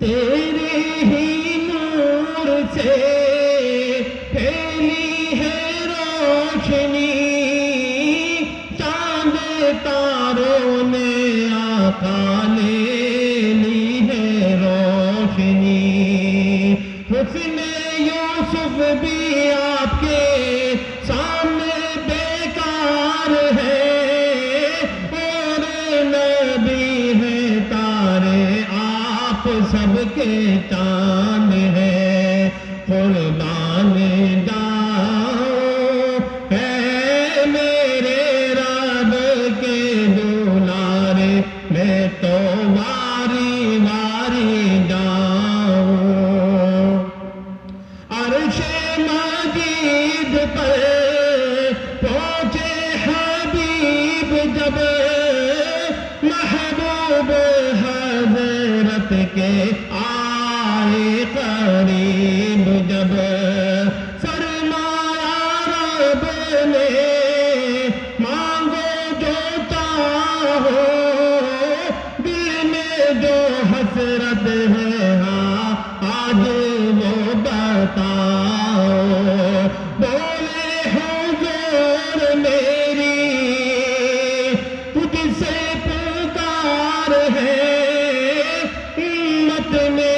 تیرے ہی نور سے پھیلی ہے روشنی، چاند تاروں نے آقا لے لی ہے روشنی۔ حسن یوسف بھی آپ کے سامنے بیکار ہے، اور نبی ہے تارے آپ سب کے چاند ہے۔ قربان جاؤں اے میرے رب کے دلارے، میں تو واری واری جاؤں۔ عرش مجید پر پہنچے حبیب جب، محبوب حضرت کے آئے قریب جب، سرمایہ رب نے مانگو جو چاہو، دل میں جو حسرت ہے ہاں آج وہ بتاؤ۔ بولے حضور میری تجھ سے پکار ہے، امت میں